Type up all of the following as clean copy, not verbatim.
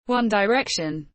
One Direction.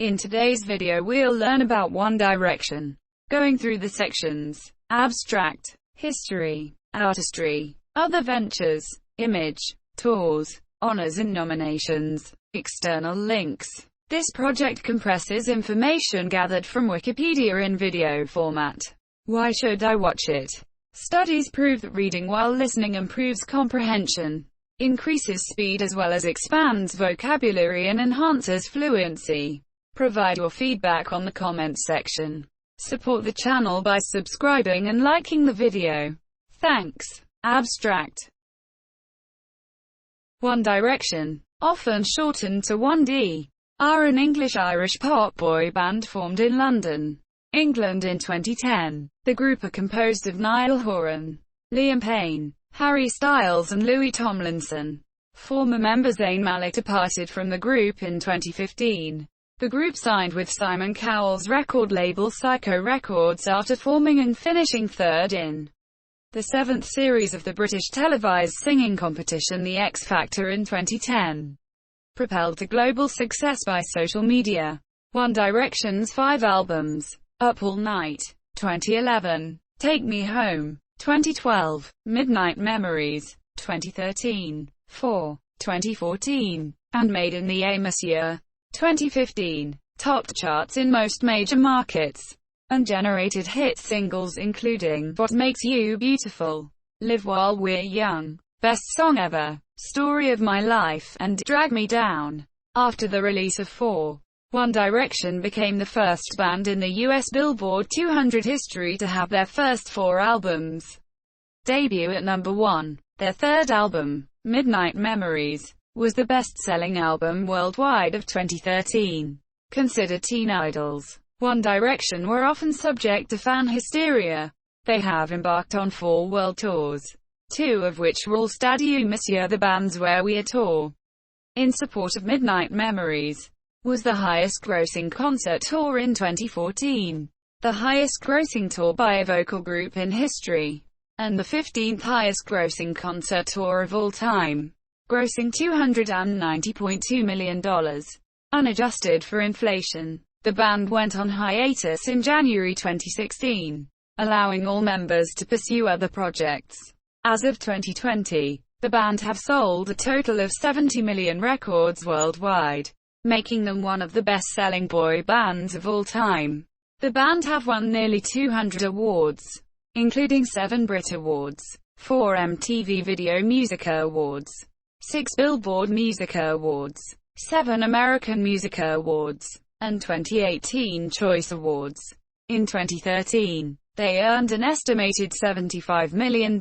In today's video we'll learn about One Direction, going through the sections: abstract, history, artistry, other ventures, image, tours, honors and nominations, external links. This project compresses information gathered from Wikipedia in video format. Why should I watch it? Studies prove that reading while listening improves comprehension, increases speed as well as expands vocabulary and enhances fluency. Provide your feedback on the comments section. Support the channel by subscribing and liking the video. Thanks. Abstract. One Direction, often shortened to 1D, are an English-Irish pop boy band formed in London, England in 2010. The group are composed of Niall Horan, Liam Payne, Harry Styles and Louis Tomlinson. Former member Zayn Malik departed from the group in 2015. The group signed with Simon Cowell's record label Psycho Records after forming and finishing third in the 7th series of the British televised singing competition The X Factor in 2010. Propelled to global success by social media. One Direction's 5 albums: Up All Night, 2011, Take Me Home, 2012, Midnight Memories, 2013, 4, 2014, and Made in the Monsieur, 2015, topped charts in most major markets, and generated hit singles including What Makes You Beautiful, Live While We're Young, Best Song Ever, Story of My Life, and Drag Me Down. After the release of 4, One Direction became the first band in the US Billboard 200 history to have their first 4 albums debut at number 1. Their third album, Midnight Memories, was the best-selling album worldwide of 2013. Considered teen idols, One Direction were often subject to fan hysteria. They have embarked on 4 world tours, 2 of which were all Stade Monsieur, the band's Where We Are tour, in support of Midnight Memories, was the highest-grossing concert tour in 2014, the highest-grossing tour by a vocal group in history, and the 15th highest-grossing concert tour of all time, grossing $290.2 million. Unadjusted for inflation, the band went on hiatus in January 2016, allowing all members to pursue other projects. As of 2020, the band have sold a total of 70 million records worldwide, making them one of the best-selling boy bands of all time. The band have won nearly 200 awards, including 7 Brit Awards, 4 MTV Video Music Awards, 6 Billboard Music Awards, 7 American Music Awards, and 2018 Choice Awards. In 2013, they earned an estimated $75 million,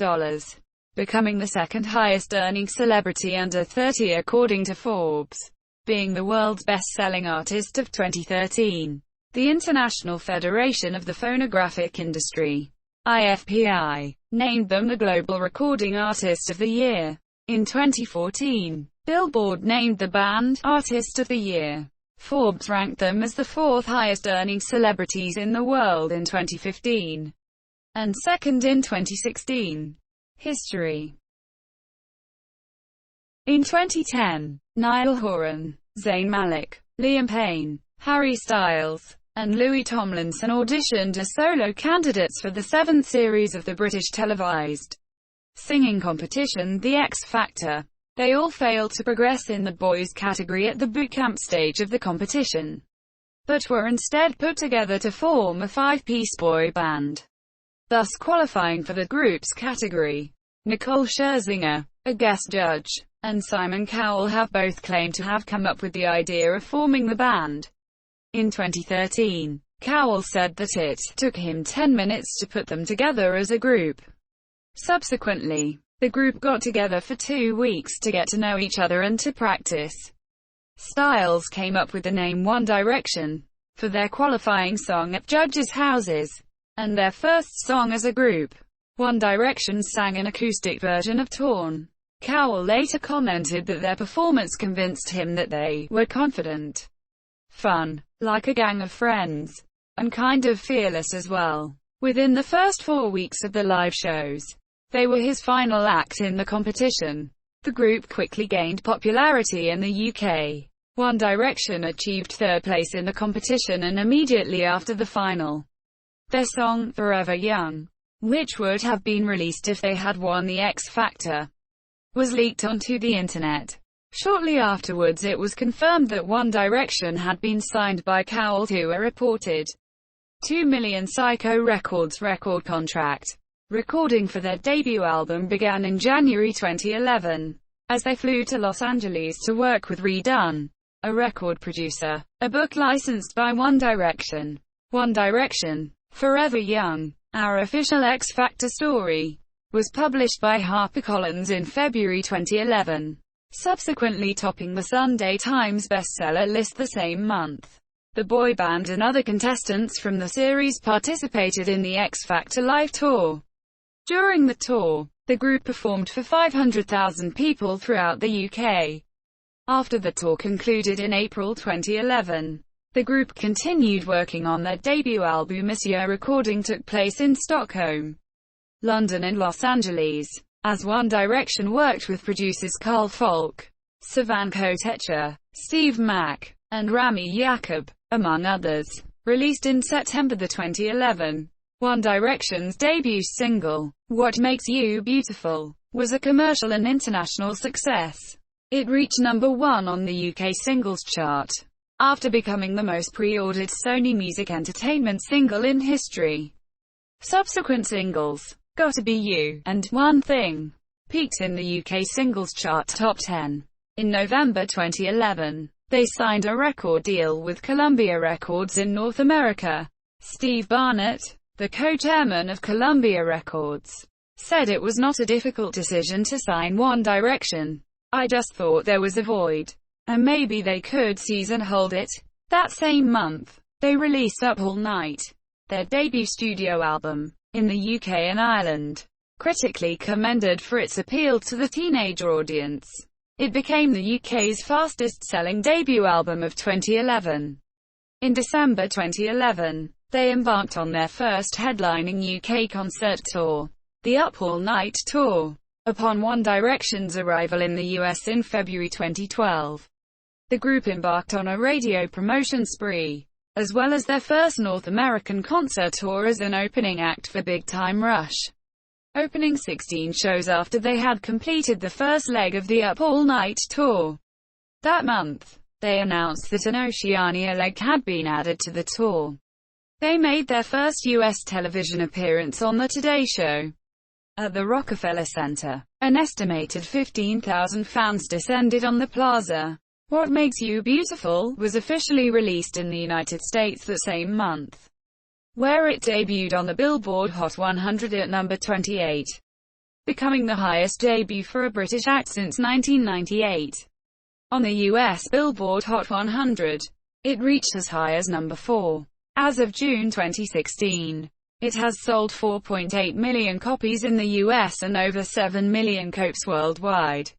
becoming the second highest-earning celebrity under 30 according to Forbes, being the world's best-selling artist of 2013. The International Federation of the Phonographic Industry, IFPI, named them the Global Recording Artist of the Year. In 2014, Billboard named the band Artist of the Year. Forbes ranked them as the 4th highest-earning celebrities in the world in 2015, and second in 2016. History. In 2010, Niall Horan, Zayn Malik, Liam Payne, Harry Styles, and Louis Tomlinson auditioned as solo candidates for the 7th series of the British televised singing competition The X Factor. They all failed to progress in the boys category at the bootcamp stage of the competition, but were instead put together to form a 5-piece boy band, thus qualifying for the groups category. Nicole Scherzinger, a guest judge, and Simon Cowell have both claimed to have come up with the idea of forming the band. In 2013, Cowell said that it took him 10 minutes to put them together as a group. Subsequently, the group got together for 2 weeks to get to know each other and to practice. Styles came up with the name One Direction for their qualifying song at judges' houses, and their first song as a group. One Direction sang an acoustic version of Torn. Cowell later commented that their performance convinced him that they were confident, fun, like a gang of friends, and kind of fearless as well. Within the first 4 weeks of the live shows, they were his final act in the competition. The group quickly gained popularity in the UK. One Direction achieved third place in the competition, and immediately after the final, their song, Forever Young, which would have been released if they had won the X Factor, was leaked onto the internet. Shortly afterwards it was confirmed that One Direction had been signed by Cairo to a reported $2 million Psycho Records record contract. Recording for their debut album began in January 2011, as they flew to Los Angeles to work with Redone, a record producer. A book licensed by One Direction, One Direction, Forever Young, Our Official X Factor Story, was published by HarperCollins in February 2011, subsequently topping the Sunday Times bestseller list the same month. The boy band and other contestants from the series participated in the X Factor live tour. During the tour, the group performed for 500,000 people throughout the UK. After the tour concluded in April 2011, the group continued working on their debut album this year. Recording took place in Stockholm, London and Los Angeles, as One Direction worked with producers Carl Falk, Savan Kotecha, Steve Mack, and Rami Yacoub, among others. Released in September 2011, One Direction's debut single, What Makes You Beautiful, was a commercial and international success. It reached #1 on the UK singles chart, after becoming the most pre-ordered Sony Music Entertainment single in history. Subsequent singles, Gotta Be You, and One Thing, peaked in the UK singles chart top 10. In November 2011, they signed a record deal with Columbia Records in North America. Steve Barnett, the co-chairman of Columbia Records, said it was not a difficult decision to sign One Direction. I just thought there was a void, and maybe they could seize and hold it. That same month, they released Up All Night, their debut studio album, in the UK and Ireland. Critically commended for its appeal to the teenager audience, it became the UK's fastest-selling debut album of 2011. In December 2011, they embarked on their first headlining UK concert tour, the Up All Night Tour. Upon One Direction's arrival in the US in February 2012, the group embarked on a radio promotion spree, as well as their first North American concert tour as an opening act for Big Time Rush, opening 16 shows after they had completed the first leg of the Up All Night Tour. That month, they announced that an Oceania leg had been added to the tour. They made their first US television appearance on The Today Show, at the Rockefeller Center. An estimated 15,000 fans descended on the plaza. What Makes You Beautiful was officially released in the United States that same month, where it debuted on the Billboard Hot 100 at number 28, becoming the highest debut for a British act since 1998. On the US Billboard Hot 100, it reached as high as number 4. As of June 2016, it has sold 4.8 million copies in the US and over 7 million copies worldwide.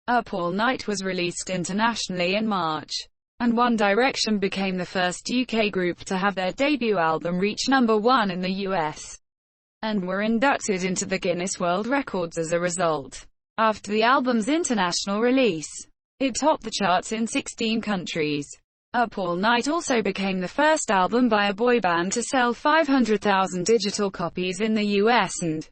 Up All Night was released internationally in March, and One Direction became the first UK group to have their debut album reach #1 in the US, and were inducted into the Guinness World Records as a result. After the album's international release, it topped the charts in 16 countries. Up All Night also became the first album by a boy band to sell 500,000 digital copies in the US and,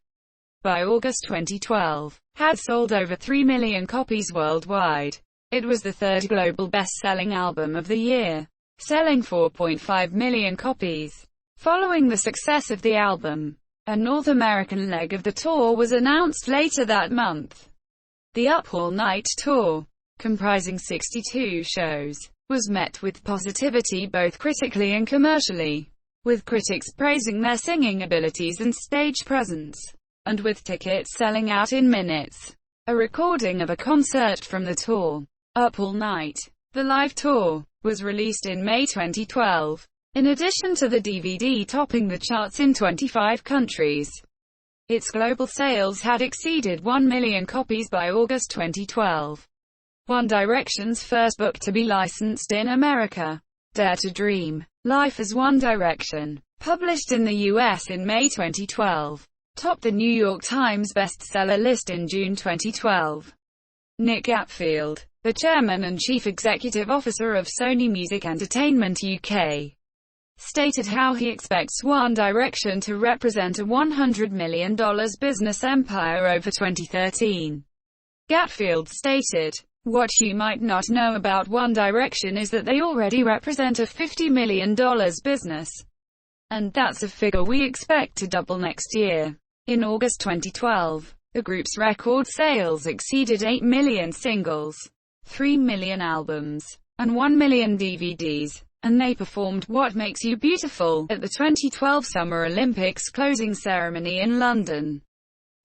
by August 2012, had sold over 3 million copies worldwide. It was the third global best-selling album of the year, selling 4.5 million copies. Following the success of the album, a North American leg of the tour was announced later that month. The Up All Night Tour, comprising 62 shows, was met with positivity both critically and commercially, with critics praising their singing abilities and stage presence, and with tickets selling out in minutes. A recording of a concert from the tour, Up All Night, the live tour, was released in May 2012. In addition to the DVD topping the charts in 25 countries, its global sales had exceeded 1 million copies by August 2012. One Direction's first book to be licensed in America, Dare to Dream, Life as One Direction, published in the US in May 2012, topped the New York Times bestseller list in June 2012. Nick Gatfield, the chairman and chief executive officer of Sony Music Entertainment UK, stated how he expects One Direction to represent a $100 million business empire over 2013. Gatfield stated, "What you might not know about One Direction is that they already represent a $50 million business. And that's a figure we expect to double next year." In August 2012, the group's record sales exceeded 8 million singles, 3 million albums, and 1 million DVDs, and they performed What Makes You Beautiful at the 2012 Summer Olympics closing ceremony in London,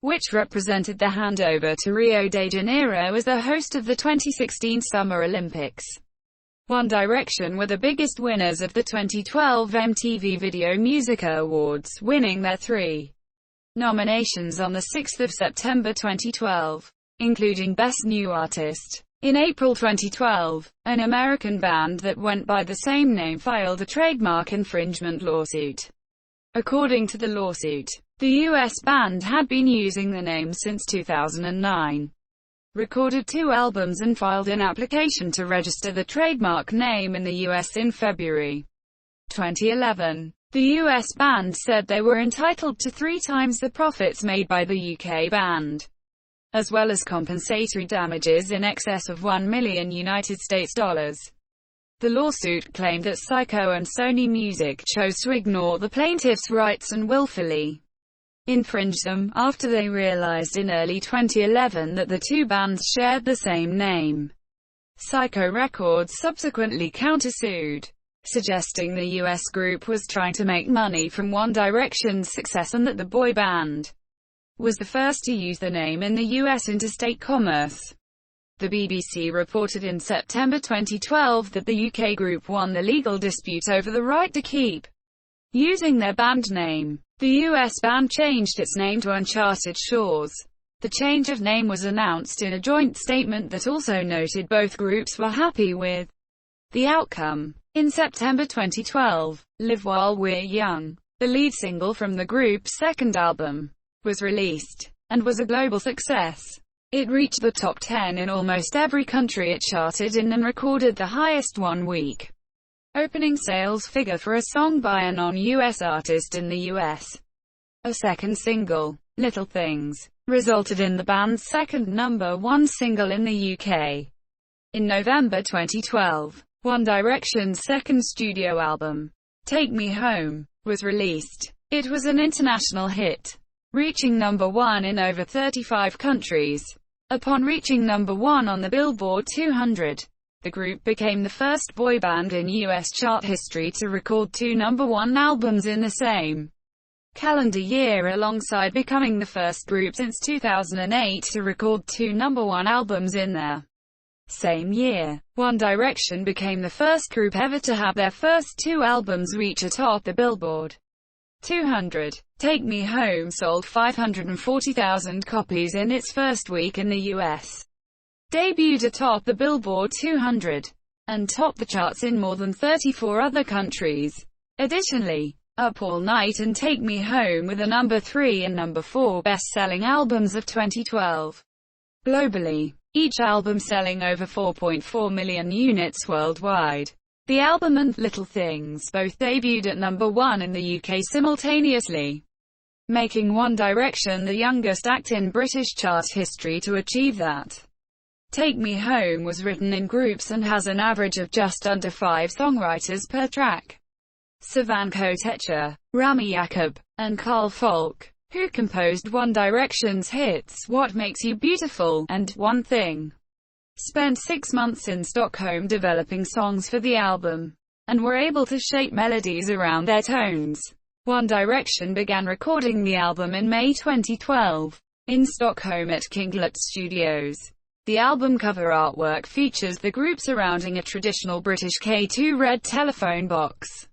which represented the handover to Rio de Janeiro as the host of the 2016 Summer Olympics. One Direction were the biggest winners of the 2012 MTV Video Music Awards, winning their 3 nominations on 6 September 2012, including Best New Artist. In April 2012, an American band that went by the same name filed a trademark infringement lawsuit. According to the lawsuit, the U.S. band had been using the name since 2009, recorded 2 albums and filed an application to register the trademark name in the U.S. in February 2011. The U.S. band said they were entitled to 3 times the profits made by the UK band, as well as compensatory damages in excess of $1 million United States dollars. The lawsuit claimed that Syco and Sony Music chose to ignore the plaintiffs' rights and willfully infringed them, after they realized in early 2011 that the 2 bands shared the same name. Syco Records subsequently countersued, suggesting the U.S. group was trying to make money from One Direction's success and that the boy band was the first to use the name in the U.S. interstate commerce. The BBC reported in September 2012 that the UK group won the legal dispute over the right to keep using their band name. The US band changed its name to Uncharted Shores. The change of name was announced in a joint statement that also noted both groups were happy with the outcome. In September 2012, Live While We're Young, the lead single from the group's second album, was released, and was a global success. It reached the top 10 in almost every country it charted in and recorded the highest one-week opening sales figure for a song by a non-US artist in the US. A second single, Little Things, resulted in the band's second #1 single in the UK. In November 2012, One Direction's second studio album, Take Me Home, was released. It was an international hit, reaching #1 in over 35 countries. Upon reaching #1 on the Billboard 200, the group became the first boy band in U.S. chart history to record 2 #1 albums in the same calendar year, alongside becoming the first group since 2008 to record 2 #1 albums in their same year. One Direction became the first group ever to have their first 2 albums reach atop the Billboard 200. Take Me Home sold 540,000 copies in its first week in the US, debuted atop the Billboard 200, and topped the charts in more than 34 other countries. Additionally, Up All Night and Take Me Home were the #3 and #4 best-selling albums of 2012. Globally, each album selling over 4.4 million units worldwide. The album and Little Things both debuted at #1 in the UK simultaneously, making One Direction the youngest act in British chart history to achieve that. Take Me Home was written in groups and has an average of just under 5 songwriters per track. Savan Kotecha, Rami Yacoub, and Carl Falk, who composed One Direction's hits What Makes You Beautiful and One Thing, spent 6 months in Stockholm developing songs for the album, and were able to shape melodies around their tones. One Direction began recording the album in May 2012, in Stockholm at Kinglet Studios. The album cover artwork features the group surrounding a traditional British K2 red telephone box,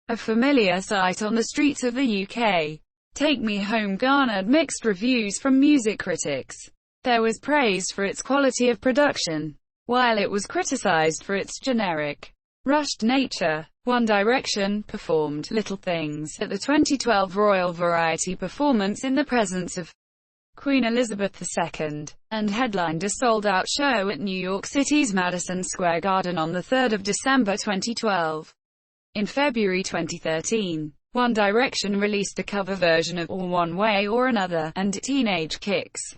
a familiar sight on the streets of the UK. Take Me Home garnered mixed reviews from music critics. There was praise for its quality of production, while it was criticized for its generic, rushed nature. One Direction performed Little Things at the 2012 Royal Variety Performance in the presence of Queen Elizabeth II, and headlined a sold-out show at New York City's Madison Square Garden on 3 December 2012. In February 2013, One Direction released a cover version of One Way or Another, and Teenage Kicks'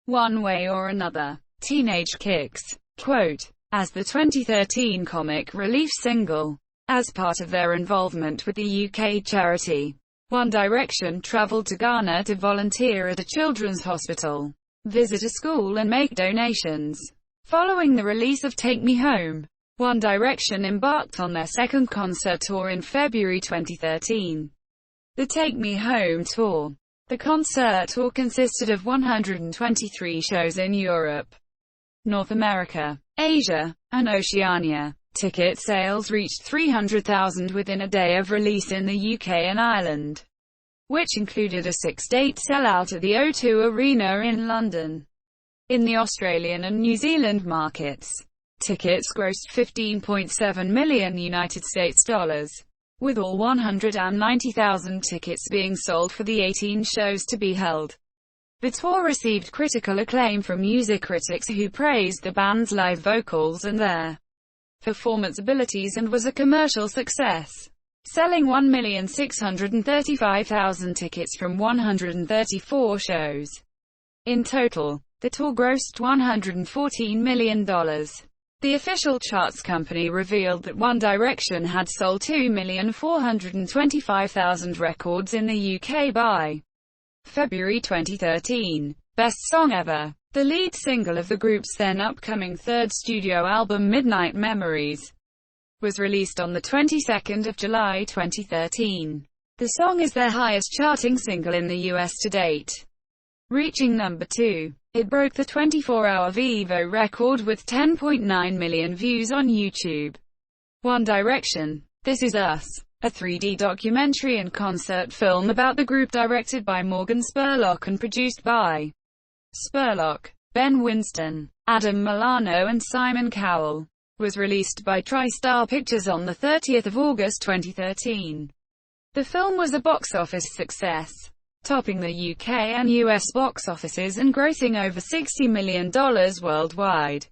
One Way or Another. Teenage Kicks, quote, as the 2013 comic relief single. As part of their involvement with the UK charity One Direction traveled to Ghana to volunteer at a children's hospital, visit a school and make donations. Following the release of Take Me Home, One Direction embarked on their second concert tour in February 2013. The Take Me Home tour. The concert tour consisted of 123 shows in Europe, North America, Asia, and Oceania. Ticket sales reached 300,000 within a day of release in the UK and Ireland, which included a 6-date sellout at the O2 Arena in London. In the Australian and New Zealand markets, tickets grossed $15.7 million United States dollars, with all 190,000 tickets being sold for the 18 shows to be held. The tour received critical acclaim from music critics who praised the band's live vocals and their performance abilities, and was a commercial success, selling 1,635,000 tickets from 134 shows. In total, the tour grossed $114 million. The official charts company revealed that One Direction had sold 2,425,000 records in the UK by February 2013. Best Song Ever. The lead single of the group's then upcoming third studio album Midnight Memories was released on the 22nd of July 2013. The song is their highest charting single in the US to date, reaching number 2. It broke the 24-hour Vevo record with 10.9 million views on YouTube. One Direction, This Is Us, a 3D documentary and concert film about the group directed by Morgan Spurlock and produced by Spurlock, Ben Winston, Adam Milano and Simon Cowell, was released by TriStar Pictures on 30 August 2013. The film was a box office success, topping the UK and US box offices and grossing over $60 million worldwide,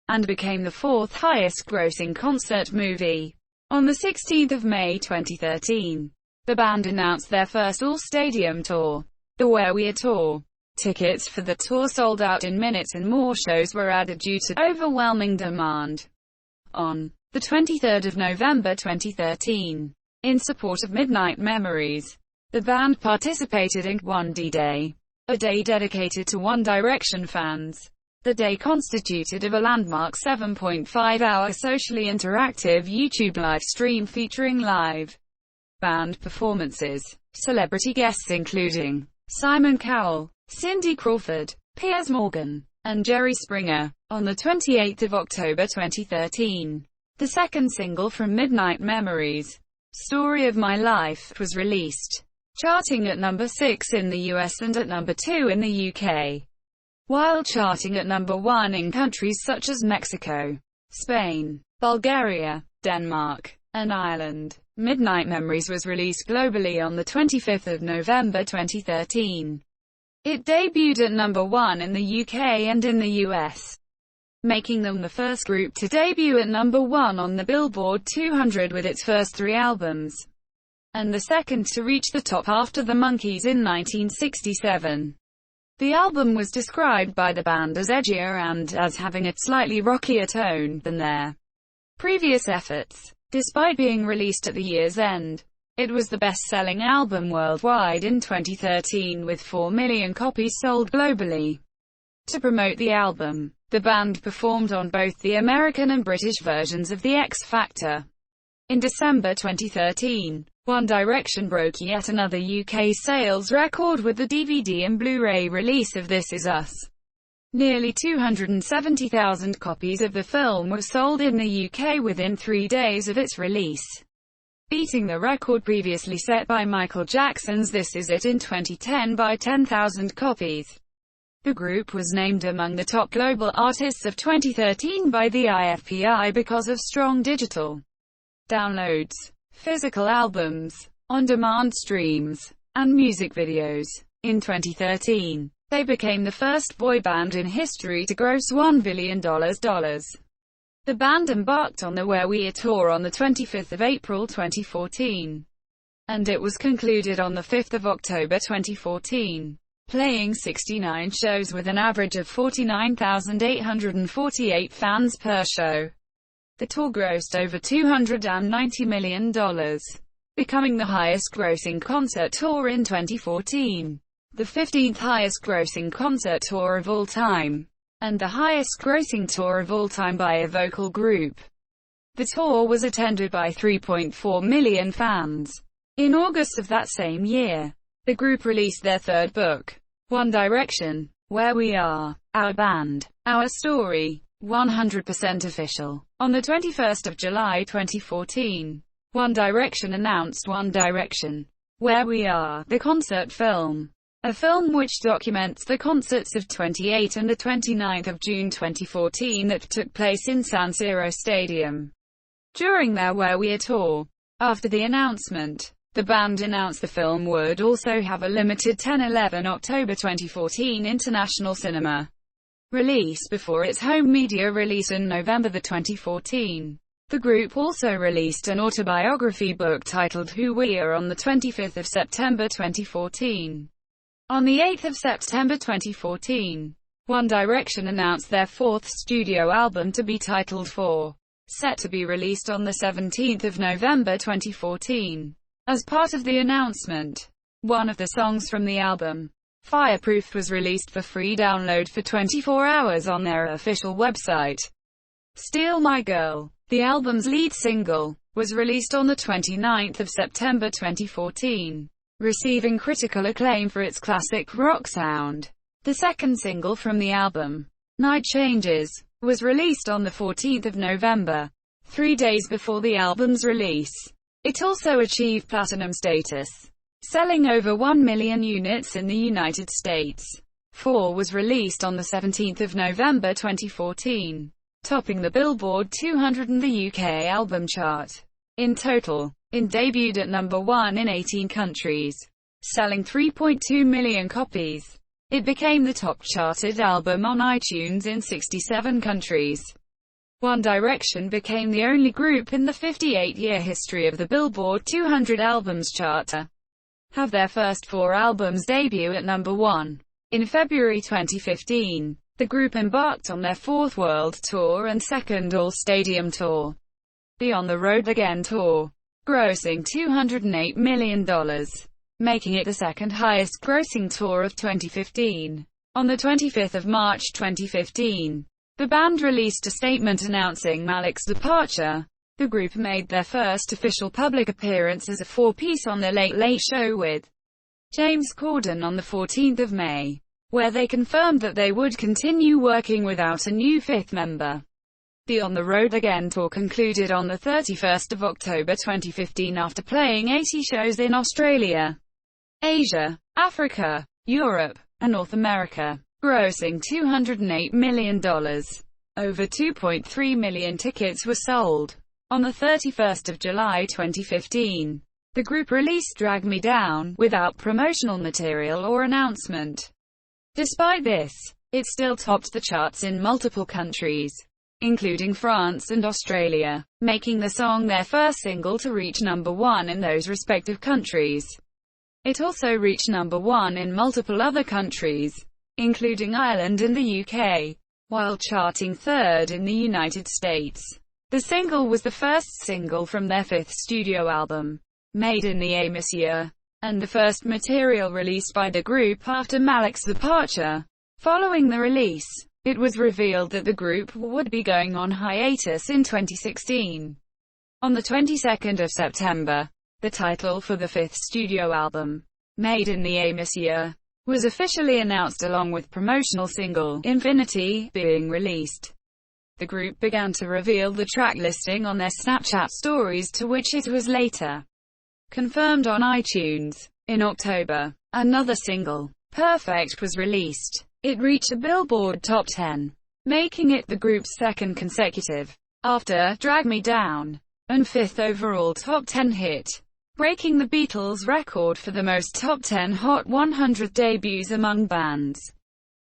and became the fourth highest grossing concert movie. On 16 May 2013, the band announced their first all-stadium tour, the Where We Are Tour. Tickets for the tour sold out in minutes and more shows were added due to overwhelming demand. On the 23rd of November 2013, in support of Midnight Memories, the band participated in One D-Day, a day dedicated to One Direction fans. The day consisted of a landmark 7.5-hour socially interactive YouTube live stream featuring live band performances, celebrity guests including Simon Cowell, Cindy Crawford, Piers Morgan, and Jerry Springer. On 28 October 2013, the second single from Midnight Memories, Story of My Life, was released, charting at number 6 in the US and at number 2 in the UK, while charting at number 1 in countries such as Mexico, Spain, Bulgaria, Denmark, and Ireland. Midnight Memories was released globally on 25 November 2013. It debuted at number 1 in the UK and in the US, making them the first group to debut at number 1 on the Billboard 200 with its first 3 albums, and the second to reach the top after the Monkees in 1967. The album was described by the band as edgier and as having a slightly rockier tone than their previous efforts. Despite being released at the year's end, it was the best-selling album worldwide in 2013 with 4 million copies sold globally. To promote the album, the band performed on both the American and British versions of The X Factor. In December 2013, One Direction broke yet another UK sales record with the DVD and Blu-ray release of This Is Us. Nearly 270,000 copies of the film were sold in the UK within 3 days of its release, beating the record previously set by Michael Jackson's This Is It in 2010 by 10,000 copies. The group was named among the top global artists of 2013 by the IFPI because of strong digital downloads, physical albums, on-demand streams, and music videos. In 2013, They became the first boy band in history to gross $1 billion. The band embarked on the Where We Are tour on the 25th of April 2014, and it was concluded on the 5th of October 2014, playing 69 shows with an average of 49,848 fans per show. The tour grossed over $290 million, becoming the highest-grossing concert tour in 2014, the 15th highest-grossing concert tour of all time, and the highest-grossing tour of all time by a vocal group. The tour was attended by 3.4 million fans. In August of that same year, the group released their third book, One Direction, Where We Are, Our Band, Our Story, 100% official. On the 21st of July 2014, One Direction announced One Direction, Where We Are, the concert film, a film which documents the concerts of 28 and the 29th of June 2014 that took place in San Siro Stadium during their Where We Are tour. After the announcement, the band announced the film would also have a limited 10/11 October 2014 international cinema release before its home media release in November 2014. The group also released an autobiography book titled Who We Are on the 25th of September 2014. On the 8th of September 2014, One Direction announced their fourth studio album to be titled Four, set to be released on the 17th of November 2014. As part of the announcement, one of the songs from the album, Fireproof, was released for free download for 24 hours on their official website. Steal My Girl, the album's lead single, was released on the 29th of September 2014, receiving critical acclaim for its classic rock sound. The second single from the album, Night Changes, was released on the 14th of November, 3 days before the album's release. It also achieved platinum status, selling over 1 million units in the United States. 4 was released on the 17th of November 2014, topping the Billboard 200 and the UK album chart. In total, it debuted at number 1 in 18 countries, selling 3.2 million copies. It became the top charted album on iTunes in 67 countries. One Direction became the only group in the 58-year history of the Billboard 200 albums chart to have their first 4 albums debut at number 1. In February 2015, the group embarked on their fourth world tour and second all-stadium tour, the On the Road Again tour, grossing $208 million, making it the second highest-grossing tour of 2015. On the 25th of March 2015, the band released a statement announcing Malik's departure. The group made their first official public appearance as a four-piece on The Late Late Show with James Corden on the 14th of May, where they confirmed that they would continue working without a new fifth member. The On the Road Again tour concluded on the 31st of October 2015 after playing 80 shows in Australia, Asia, Africa, Europe, and North America, grossing $208 million. Over 2.3 million tickets were sold. On the 31st of July 2015, the group released Drag Me Down, without promotional material or announcement. Despite this, it still topped the charts in multiple countries, including France and Australia, making the song their first single to reach number 1 in those respective countries. It also reached number 1 in multiple other countries, including Ireland and the UK, while charting third in the United States. The single was the first single from their fifth studio album, Made in the Amos year, and the first material released by the group after Malik's departure. Following the release, it was revealed that the group would be going on hiatus in 2016. On the 22nd of September, the title for the fifth studio album, Made in the Amos year, was officially announced along with promotional single, Infinity, being released. The group began to reveal the track listing on their Snapchat stories, to which it was later confirmed on iTunes. In October, another single, Perfect, was released. It reached a Billboard Top 10, making it the group's second consecutive, after Drag Me Down, and fifth overall Top 10 hit, breaking the Beatles' record for the most Top 10 Hot 100 debuts among bands.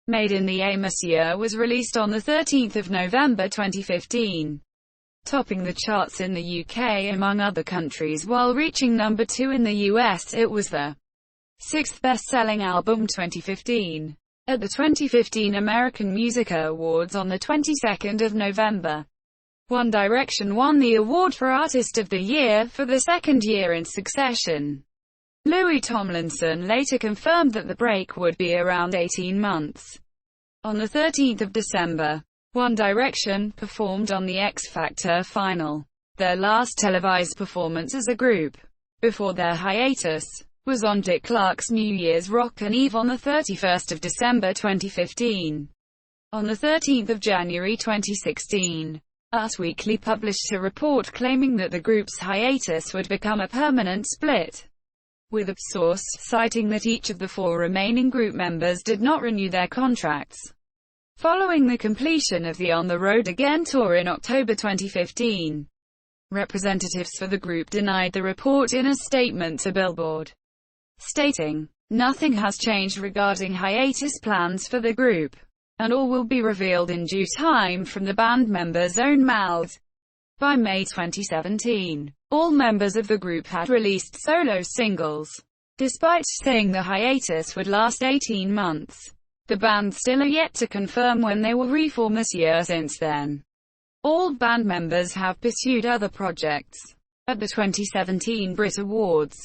Made in the Amos year was released on 13 November 2015, topping the charts in the UK among other countries while reaching number 2 in the US. It was the sixth best-selling album 2015. At the 2015 American Music Awards on the 22nd of November, One Direction won the award for Artist of the Year for the second year in succession. Louis Tomlinson later confirmed that the break would be around 18 months. On the 13th of December, One Direction performed on the X Factor final, their last televised performance as a group, before their hiatus, was on Dick Clark's New Year's Rockin' Eve on the 31st of December 2015. On the 13th of January 2016, Us Weekly published a report claiming that the group's hiatus would become a permanent split, with a source citing that each of the 4 remaining group members did not renew their contracts. Following the completion of the On the Road Again tour in October 2015, representatives for the group denied the report in a statement to Billboard, stating, "Nothing has changed regarding hiatus plans for the group, and all will be revealed in due time from the band members' own mouths." By May 2017, all members of the group had released solo singles. Despite saying the hiatus would last 18 months, the band still are yet to confirm when they will reform this year. Since then, all band members have pursued other projects. At the 2017 Brit Awards,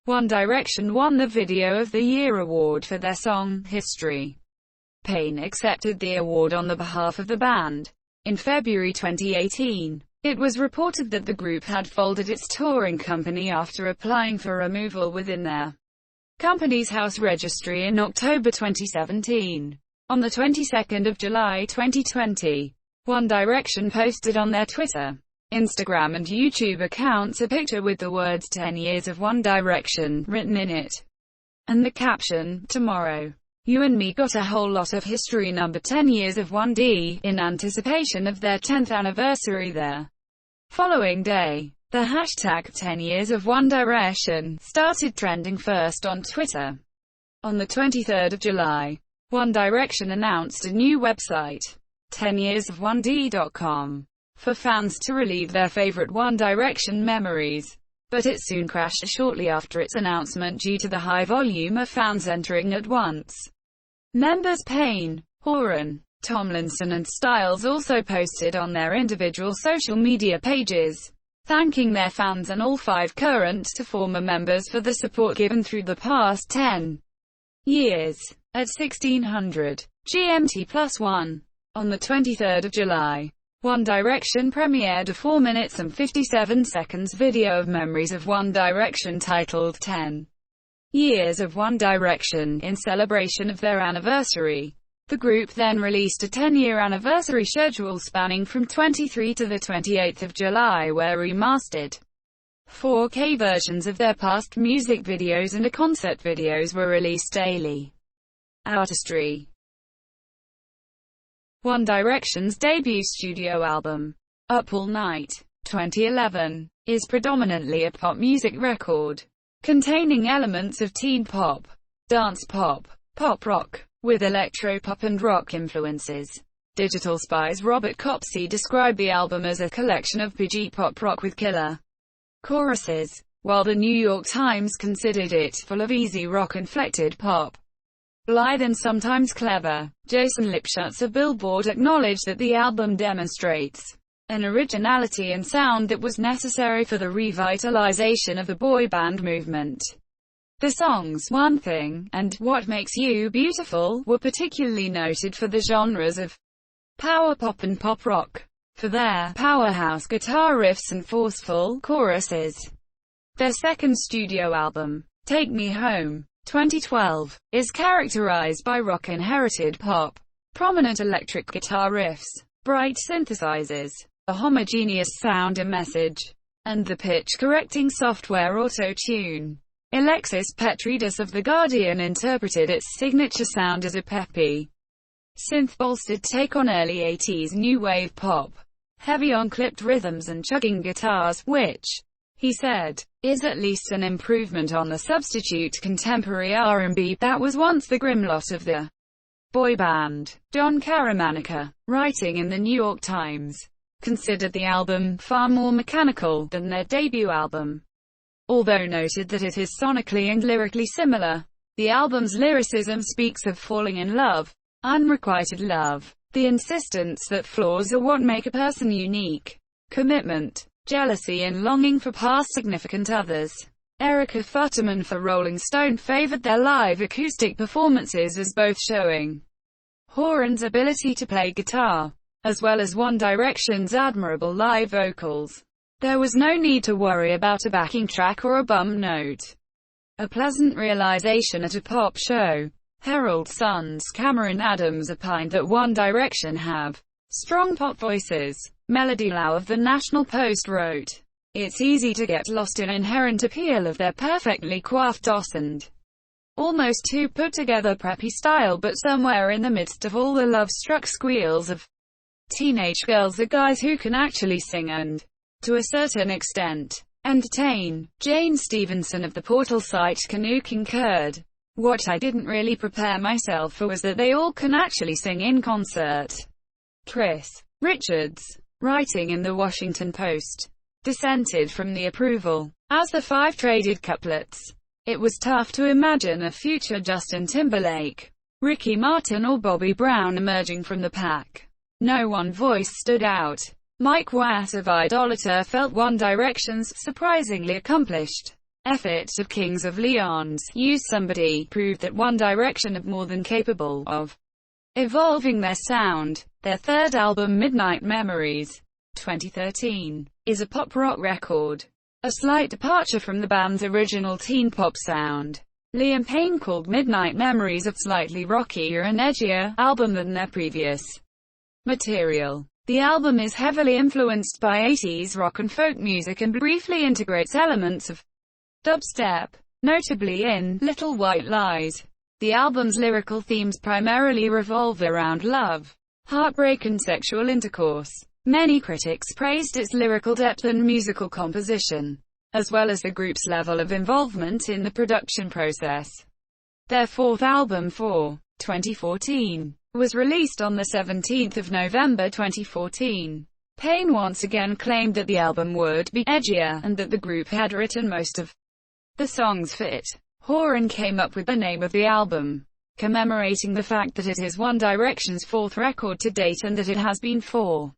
One Direction won the Video of the Year award for their song, History. Pain accepted the award on the behalf of the band. In February 2018, it was reported that the group had folded its touring company after applying for removal within their company's house registry in October 2017. On the 22nd of July 2020, One Direction posted on their Twitter, Instagram and YouTube accounts a picture with the words 10 years of One Direction written in it, and the caption, "Tomorrow, you and me got a whole lot of history." Number 10 years of 1D, in anticipation of their 10th anniversary. The following day, the hashtag 10 years of One Direction started trending first on Twitter. On the 23rd of July, One Direction announced a new website, 10yearsofone.com, for fans to relive their favorite One Direction memories. But it soon crashed shortly after its announcement due to the high volume of fans entering at once. Members Payne, Horan, Tomlinson and Styles also posted on their individual social media pages, thanking their fans and all 5 current to former members for the support given through the past 10 years. At 1600 GMT+1, on the 23rd of July, One Direction premiered a 4 minutes and 57 seconds video of memories of One Direction titled 10 Years of One Direction in celebration of their anniversary. The group then released a 10-year anniversary schedule spanning from 23 to the 28th of July where remastered 4K versions of their past music videos and concert videos were released daily. Artistry. One Direction's debut studio album, Up All Night, 2011, is predominantly a pop music record, containing elements of teen pop, dance pop, pop rock, with electro-pop and rock influences. Digital Spy's Robert Copsey described the album as a collection of pidgey pop rock with killer choruses, while the New York Times considered it full of easy rock-inflected pop. Blithe and sometimes clever, Jason Lipschutz of Billboard acknowledged that the album demonstrates an originality and sound that was necessary for the revitalization of the boy band movement. The songs "One Thing" and "What Makes You Beautiful" were particularly noted for the genres of power pop and pop rock, for their powerhouse guitar riffs and forceful choruses. Their second studio album, Take Me Home, 2012, is characterized by rock-inherited pop, prominent electric guitar riffs, bright synthesizers, a homogeneous sound and message, and the pitch-correcting software Auto-Tune. Alexis Petridis of The Guardian interpreted its signature sound as a peppy, synth-bolstered take on early 80s new wave pop, heavy on clipped rhythms and chugging guitars, which, he said, is at least an improvement on the substitute contemporary R&B that was once the grim lot of the boy band. John Caramanica, writing in the New York Times, considered the album far more mechanical than their debut album. Although noted that it is sonically and lyrically similar, the album's lyricism speaks of falling in love, unrequited love, the insistence that flaws are what make a person unique, commitment, jealousy and longing for past significant others. Erica Futterman for Rolling Stone favored their live acoustic performances as both showing Horan's ability to play guitar, as well as One Direction's admirable live vocals. There was no need to worry about a backing track or a bum note. A pleasant realization at a pop show. Herald Sun's Cameron Adams opined that One Direction have strong pop voices. Melody Lau of the National Post wrote, "It's easy to get lost in inherent appeal of their perfectly coiffed and almost too put-together preppy style, but somewhere in the midst of all the love-struck squeals of teenage girls are guys who can actually sing and, to a certain extent, entertain." Jane Stevenson of the Portal site Canoe concurred. "What I didn't really prepare myself for was that they all can actually sing in concert." Chris Richards, writing in the Washington Post, dissented from the approval. As the five traded couplets, it was tough to imagine a future Justin Timberlake, Ricky Martin or Bobby Brown emerging from the pack. No one voice stood out. Mike Watt of Idolator felt One Direction's surprisingly accomplished effort of Kings of Leon's Use Somebody proved that One Direction are more than capable of evolving their sound. Their third album, Midnight Memories, 2013, is a pop-rock record, a slight departure from the band's original teen pop sound. Liam Payne called Midnight Memories a slightly rockier and edgier album than their previous material. The album is heavily influenced by 80s rock and folk music and briefly integrates elements of dubstep, notably in Little White Lies. The album's lyrical themes primarily revolve around love, heartbreak and sexual intercourse. Many critics praised its lyrical depth and musical composition, as well as the group's level of involvement in the production process. Their fourth album, For 2014, was released on the 17th of November 2014. Payne once again claimed that the album would be edgier, and that the group had written most of the songs for it. Horan came up with the name of the album, commemorating the fact that it is One Direction's fourth record to date and that it has been 4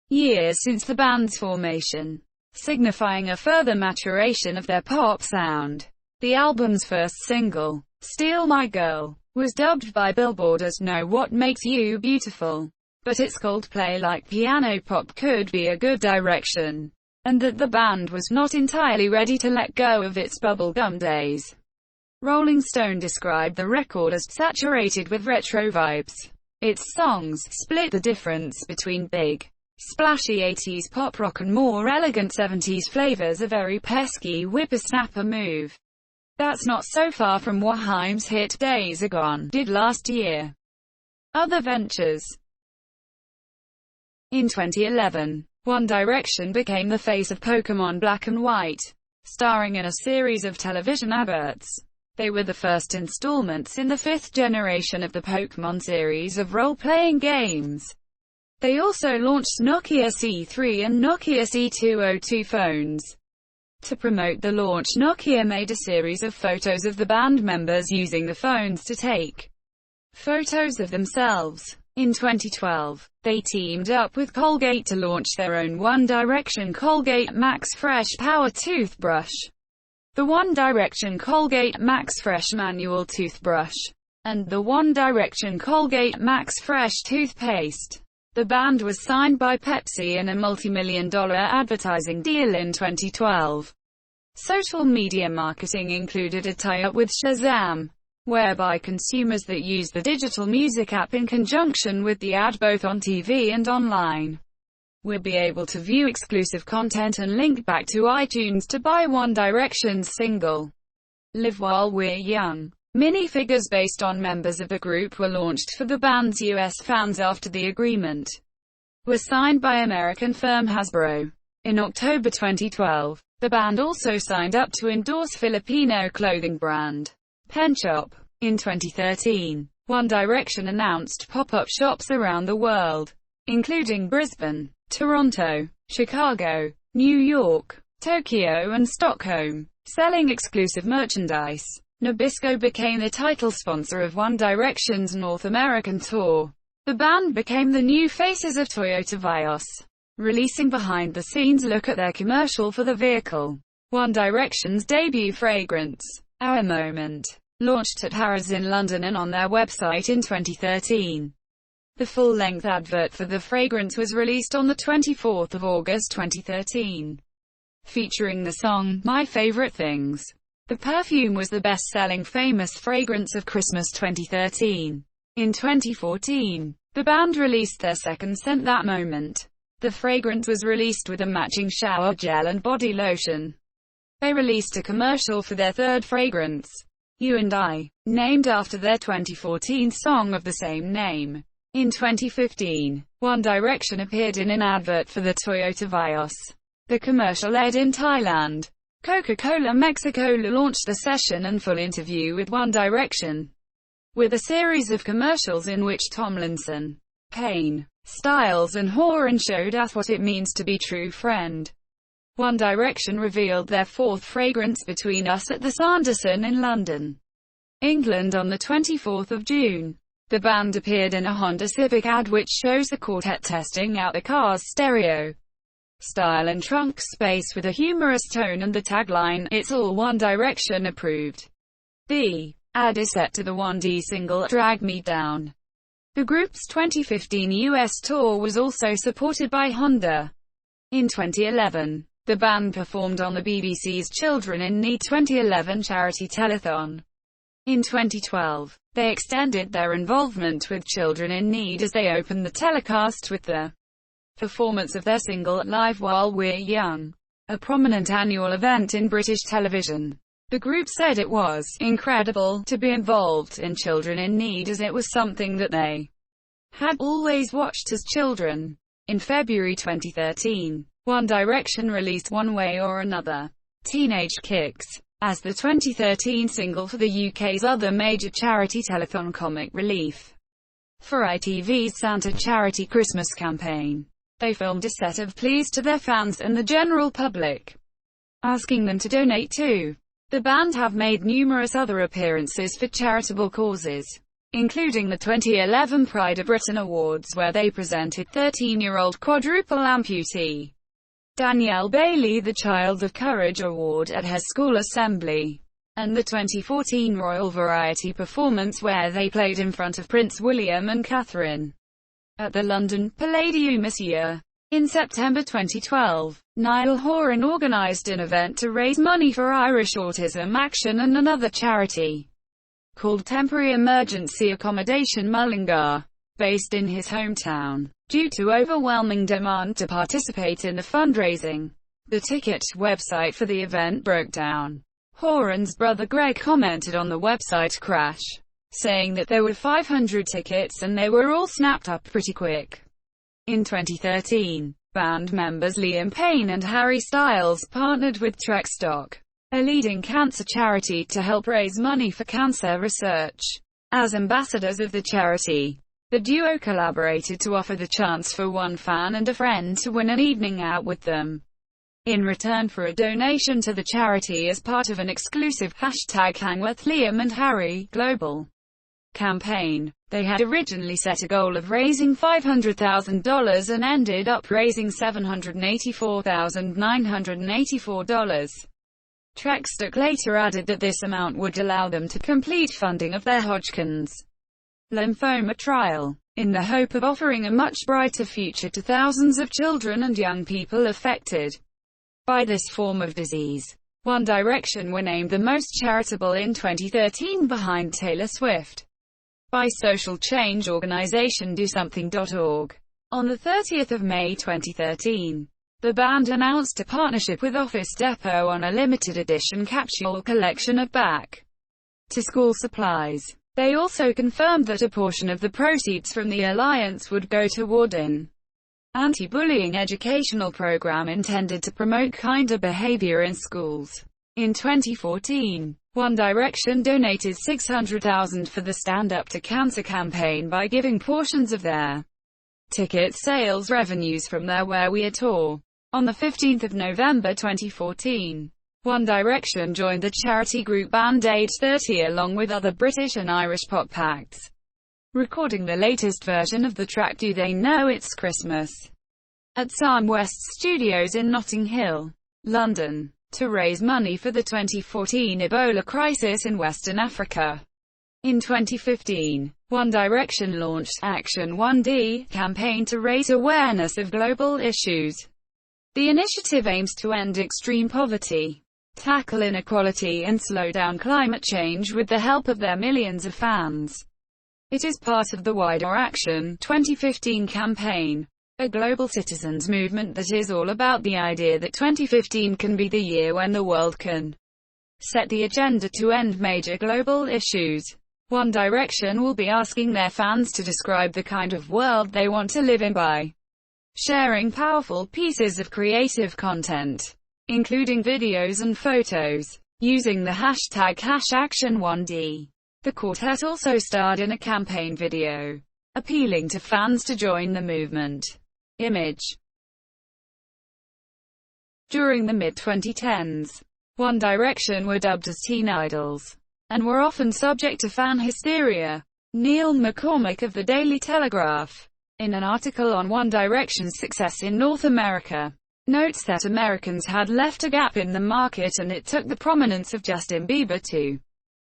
years since the band's formation, signifying a further maturation of their pop sound. The album's first single, Steal My Girl, was dubbed by Billboard as Know What Makes You Beautiful, but its Coldplay-like piano pop could be a good direction, and that the band was not entirely ready to let go of its bubblegum days. Rolling Stone described the record as saturated with retro vibes. Its songs split the difference between big, splashy 80s pop rock and more elegant 70s flavors, a very pesky whippersnapper move. That's not so far from what Haim's hit Days Are Gone did last year. Other ventures. In 2011, One Direction became the face of Pokémon Black and White, starring in a series of television adverts. They were the first installments in the fifth generation of the Pokémon series of role-playing games. They also launched Nokia C3 and Nokia C202 phones. To promote the launch, Nokia made a series of photos of the band members using the phones to take photos of themselves. In 2012, they teamed up with Colgate to launch their own One Direction Colgate Max Fresh Power toothbrush. The One Direction Colgate Max Fresh Manual Toothbrush, and the One Direction Colgate Max Fresh Toothpaste. The band was signed by Pepsi in a multi-million-dollar advertising deal in 2012. Social media marketing included a tie-up with Shazam, whereby consumers that use the digital music app in conjunction with the ad both on TV and online will be able to view exclusive content and link back to iTunes to buy One Direction's single, Live While We're Young. Minifigures based on members of the group were launched for the band's US fans after the agreement was signed by American firm Hasbro. In October 2012, the band also signed up to endorse Filipino clothing brand Pen Shop. In 2013, One Direction announced pop-up shops around the world, including Brisbane, Toronto, Chicago, New York, Tokyo and Stockholm, selling exclusive merchandise. Nabisco became the title sponsor of One Direction's North American tour. The band became the new faces of Toyota Vios, releasing behind-the-scenes look at their commercial for the vehicle. One Direction's debut fragrance, Our Moment, launched at Harrods in London and on their website in 2013. The full-length advert for the fragrance was released on the 24th of August 2013, featuring the song, My Favorite Things. The perfume was the best-selling famous fragrance of Christmas 2013. In 2014, the band released their second scent, That Moment. The fragrance was released with a matching shower gel and body lotion. They released a commercial for their third fragrance, You and I, named after their 2014 song of the same name. In 2015, One Direction appeared in an advert for the Toyota Vios. The commercial aired in Thailand. Coca-Cola Mexico launched a session and full interview with One Direction, with a series of commercials in which Tomlinson, Payne, Styles and Horan showed us what it means to be true friend. One Direction revealed their fourth fragrance, Between Us, at the Sanderson in London, England on the 24th of June. The band appeared in a Honda Civic ad which shows the quartet testing out the car's stereo, style and trunk space with a humorous tone and the tagline, It's all One Direction approved. The ad is set to the 1D single, Drag Me Down. The group's 2015 US tour was also supported by Honda. In 2011, the band performed on the BBC's Children in Need 2011 charity telethon. In 2012, they extended their involvement with Children in Need as they opened the telecast with the performance of their single, Live While We're Young, a prominent annual event in British television. The group said it was incredible to be involved in Children in Need as it was something that they had always watched as children. In February 2013, One Direction released One Way or Another, Teenage Kicks, as the 2013 single for the UK's other major charity telethon, Comic Relief, for ITV's Santa charity Christmas campaign. They filmed a set of pleas to their fans and the general public, asking them to donate too. The band have made numerous other appearances for charitable causes, including the 2011 Pride of Britain Awards where they presented 13-year-old quadruple amputee Danielle Bailey the Child of Courage Award at her school assembly, and the 2014 Royal Variety performance where they played in front of Prince William and Catherine at the London Palladium this year. In September 2012, Niall Horan organised an event to raise money for Irish Autism Action and another charity called Temporary Emergency Accommodation Mullingar, based in his hometown, due to overwhelming demand to participate in the fundraising. The ticket website for the event broke down. Horan's brother Greg commented on the website crash, saying that there were 500 tickets and they were all snapped up pretty quick. In 2013, band members Liam Payne and Harry Styles partnered with TrekStock, a leading cancer charity, to help raise money for cancer research. As ambassadors of the charity, the duo collaborated to offer the chance for one fan and a friend to win an evening out with them, in return for a donation to the charity as part of an exclusive #HangWithLiam and Harry global campaign. They had originally set a goal of raising $500,000 and ended up raising $784,984. TrekStock later added that this amount would allow them to complete funding of their Hodgkin's lymphoma trial, in the hope of offering a much brighter future to thousands of children and young people affected by this form of disease. One Direction were named the most charitable in 2013 behind Taylor Swift by social change organization DoSomething.org. On the 30th of May 2013, the band announced a partnership with Office Depot on a limited edition capsule collection of back-to-school supplies. They also confirmed that a portion of the proceeds from the alliance would go toward an anti-bullying educational program intended to promote kinder behavior in schools. In 2014, One Direction donated $600,000 for the Stand Up to Cancer campaign by giving portions of their ticket sales revenues from their Where We Are tour. On the 15th of November 2014, One Direction joined the charity group Band Aid 30 along with other British and Irish pop acts, recording the latest version of the track Do They Know It's Christmas at Sam West Studios in Notting Hill, London, to raise money for the 2014 Ebola crisis in Western Africa. In 2015, One Direction launched Action 1D campaign to raise awareness of global issues. The initiative aims to end extreme poverty, tackle inequality and slow down climate change with the help of their millions of fans. It is part of the wider Action 2015 campaign, a global citizens movement that is all about the idea that 2015 can be the year when the world can set the agenda to end major global issues. One Direction will be asking their fans to describe the kind of world they want to live in by sharing powerful pieces of creative content, including videos and photos, using the hashtag #Action1D. The quartet also starred in a campaign video, appealing to fans to join the movement. Image. During the mid-2010s, One Direction were dubbed as teen idols, and were often subject to fan hysteria. Neil McCormick of the Daily Telegraph, in an article on One Direction's success in North America, notes that Americans had left a gap in the market and it took the prominence of Justin Bieber to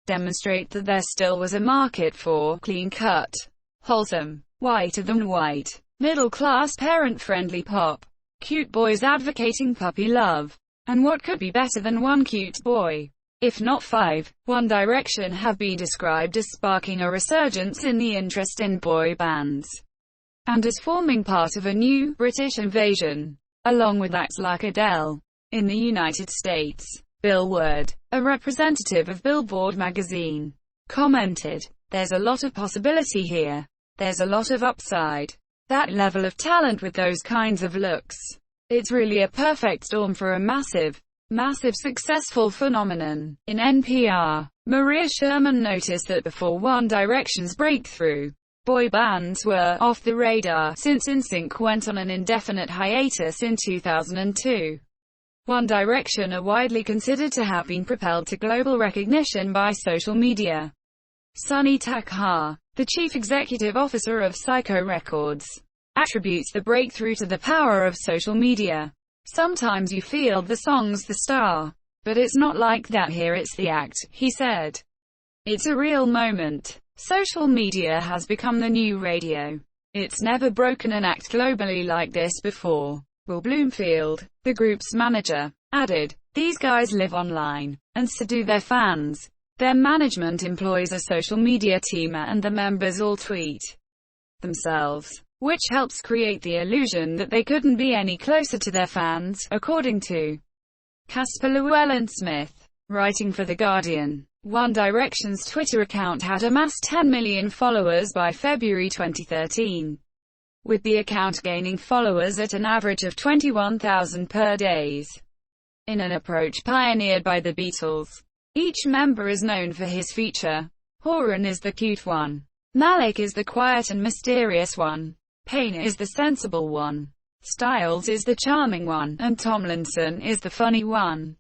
demonstrate that there still was a market for clean-cut, wholesome, whiter-than-white, middle-class parent-friendly pop. Cute boys advocating puppy love. And what could be better than one cute boy? If not five. One Direction have been described as sparking a resurgence in the interest in boy bands, and as forming part of a new British invasion, along with acts like Adele. In the United States, Bill Ward, a representative of Billboard magazine, commented, "There's a lot of possibility here. There's a lot of upside. That level of talent with those kinds of looks. It's really a perfect storm for a massive successful phenomenon." In NPR, Maria Sherman noticed that before One Direction's breakthrough, boy bands were off the radar, since NSYNC went on an indefinite hiatus in 2002. One Direction are widely considered to have been propelled to global recognition by social media. Sunny Takhar, the chief executive officer of Psycho Records, attributes the breakthrough to the power of social media. "Sometimes you feel the song's the star, but it's not like that here, it's the act," he said. "It's a real moment. Social media has become the new radio. It's never broken an act globally like this before." Will Bloomfield, the group's manager, added, "These guys live online, and so do their fans. Their management employs a social media team and the members all tweet themselves, which helps create the illusion that they couldn't be any closer to their fans," according to Casper Llewellyn-Smith, writing for The Guardian. One Direction's Twitter account had amassed 10 million followers by February 2013, with the account gaining followers at an average of 21,000 per day. In an approach pioneered by the Beatles, each member is known for his feature. Horan is the cute one, Malik is the quiet and mysterious one, Payne is the sensible one, Styles is the charming one, and Tomlinson is the funny one.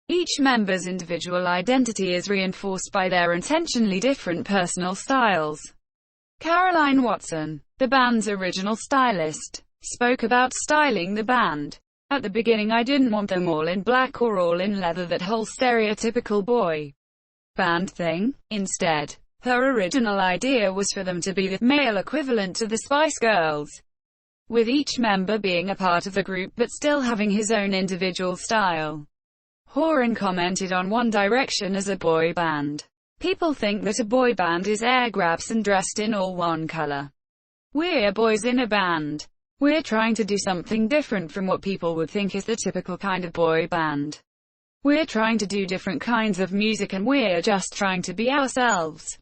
Each member's individual identity is reinforced by their intentionally different personal styles. Caroline Watson, the band's original stylist, spoke about styling the band. "At the beginning I didn't want them all in black or all in leather, that whole stereotypical boy band thing. Instead, her original idea was for them to be the male equivalent to the Spice Girls, with each member being a part of the group but still having his own individual style." Horan commented on One Direction as a boy band. "People think that a boy band is air grabs and dressed in all one color. We're boys in a band. We're trying to do something different from what people would think is the typical kind of boy band. We're trying to do different kinds of music and we're just trying to be ourselves.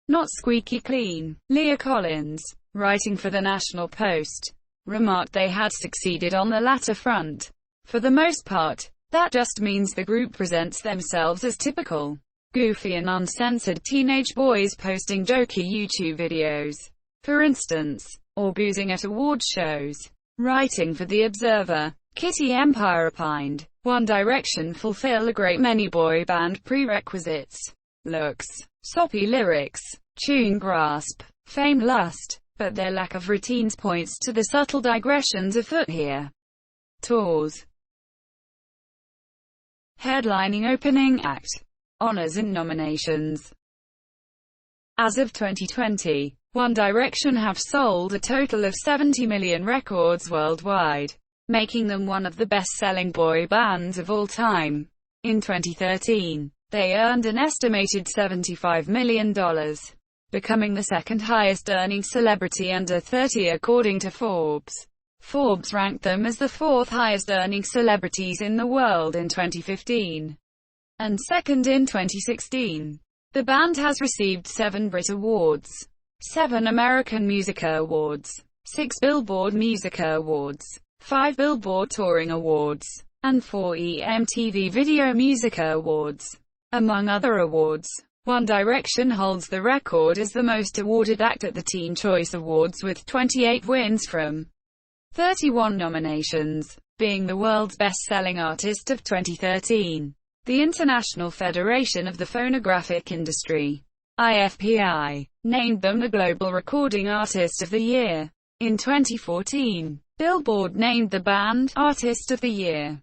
Not squeaky clean." Leah Collins, writing for the National Post, remarked they had succeeded on the latter front. "For the most part, that just means the group presents themselves as typical goofy and uncensored teenage boys posting jokey YouTube videos, for instance, or boozing at award shows. Writing for The Observer, Kitty Empire opined, One Direction fulfill a great many boy band prerequisites: looks, soppy lyrics, tune grasp, fame lust, but their lack of routines points to the subtle digressions afoot here. Tours. Headlining opening act. Honors and nominations. As of 2020, One Direction have sold a total of 70 million records worldwide, making them one of the best-selling boy bands of all time. In 2013, they earned an estimated $75 million, becoming the second highest-earning celebrity under 30 according to Forbes. Forbes ranked them as the fourth highest-earning celebrities in the world in 2015, and second in 2016. The band has received 7 Brit Awards, 7 American Music Awards, 6 Billboard Music Awards, 5 Billboard Touring Awards, and 4 MTV Video Music Awards, among other awards. One Direction holds the record as the most awarded act at the Teen Choice Awards with 28 wins from 31 nominations, being the world's best-selling artist of 2013. The International Federation of the Phonographic Industry, IFPI, named them the Global Recording Artist of the Year. In 2014, Billboard named the band Artist of the Year.